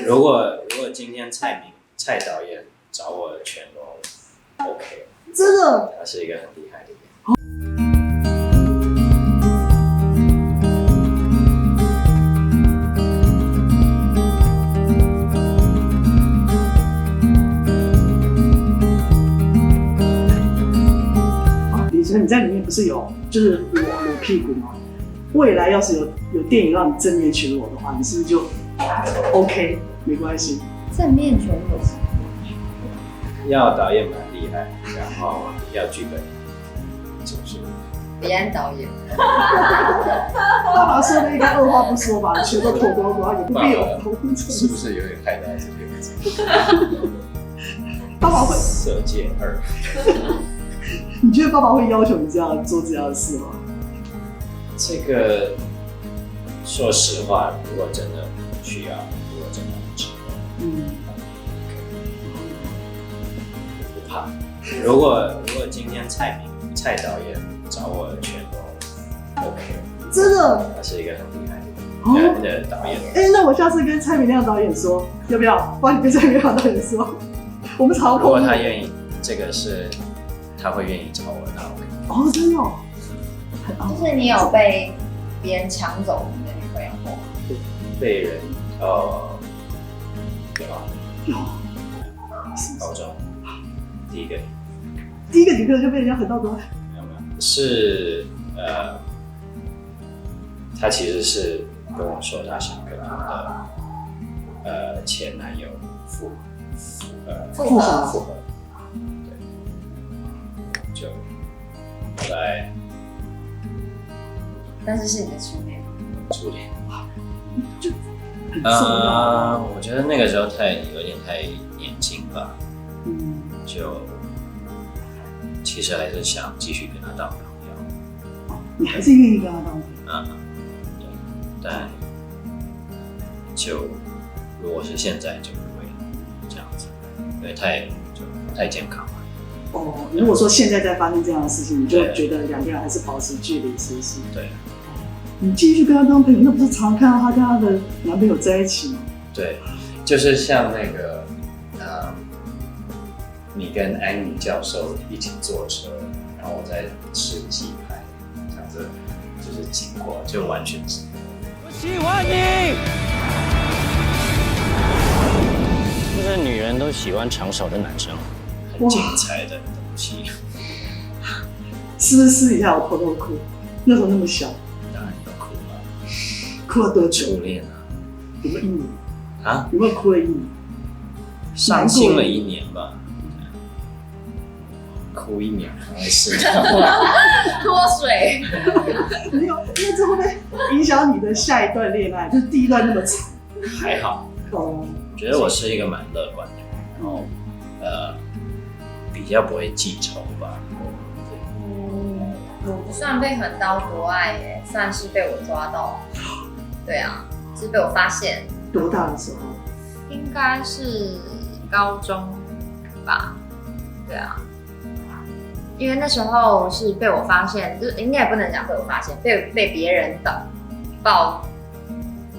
如果今天蔡导演找我全都 OK， 真的，他是一个很厉害的人。你在里面不是有就是裸屁股吗？未来要是有电影让你正面全裸的话，你是不是就 OK 没关系？正面全裸是要导演蛮厉害，然后要剧本，就是别安导演。爸爸说的应该二话不说吧，全都脱光光，也不必有风尘。是不是有点太大这个字？爸爸会色戒2。你觉得爸爸会要求你这样做这样的事吗？这个，说实话，如果真的需要，如果真的很值得，不怕。如果今天蔡导演找我全都 OK， 真的，他是一个很厉害的导演。那我下次跟蔡明亮导演说，要不要？帮你跟蔡明亮导演说，我们常如果他愿意，这个是他会愿意找我，那 OK。哦，真的哦。就是你有被别人抢走你的女朋友过吗？被人有高中第一个女朋友就被人家横到多少？没有，是他其实是跟我说他想跟他的前男友复合，对，就后来。但是是你的初恋，就很重要。我觉得那个时候有点太年轻吧，就其实还是想继续跟他当朋友。你还是愿意跟他当朋友？对，但就如果是现在就不会这样子，因为太健康了。如果说现在在发生这样的事情，你就觉得两个人还是保持距离，是不是？对。你继续跟他当朋友，那不是常看到他跟他的男朋友在一起吗？对，就是像那个，你跟安妮教授一起坐车，然后我在吃鸡排，这样子就是经过，就完全是。我喜欢你。就是女人都喜欢长手的男生，很精彩的东西。是不是私底下有偷偷哭？那时候那么小。哭了多久？初恋啊，有没有1年？有没有哭了1年？伤心了1年吧。哭1年还会是脱水。没有，那这会不会影响你的下一段恋爱？就是第一段那么惨？还好。我觉得我是一个蛮乐观的人，然后比较不会记仇吧。我不算被横刀夺爱耶，算是被我抓到。对啊，是被我发现。多大的时候？应该是高中吧。对啊，因为那时候是被我发现，就应该也不能讲被我发现，被别人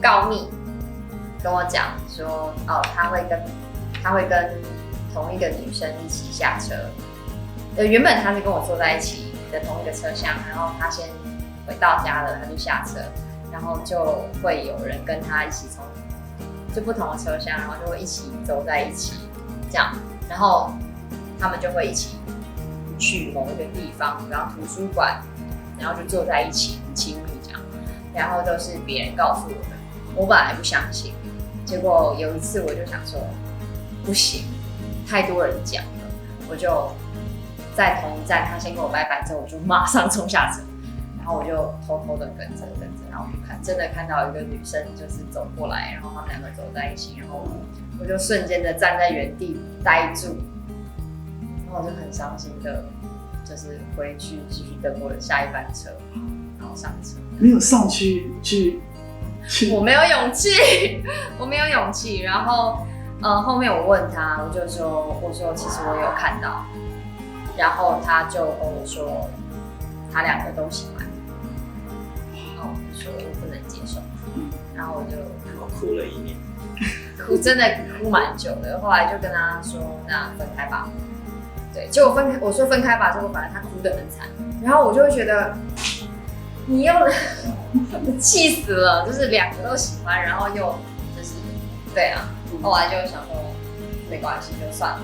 告密跟我讲说，他会跟同一个女生一起下车。原本他是跟我坐在一起的同一个车厢，然后他先回到家了，他就下车。然后就会有人跟他一起就不同的车厢，然后就会一起走在一起，这样，然后他们就会一起去某一个地方，然后图书馆，然后就坐在一起，很亲密这样，然后都是别人告诉我的，我本来不相信，结果有一次我就想说，不行，太多人讲了，我就在同一站，他先跟我拜拜之后，我就马上冲下车。然后我就偷偷的跟着，然后真的看到一个女生就是走过来，然后他们两个走在一起，然后我就瞬间的站在原地呆住，然后我就很伤心的，就是回去继续等我的下一班车，然后上车。没有上去，我没有勇气，然后后面我问他，我说其实我有看到，然后他就跟我说他两个都喜欢。然后我就说我不能接受，然后我就哭了1年。哭，真的哭蛮久的。后来就跟他说，那分开吧。对，结果我说分开吧，结果反而他哭得很惨。然后我就会觉得，你又气死了，就是两个都喜欢，然后又就是对啊。后来就想说，没关系，就算了。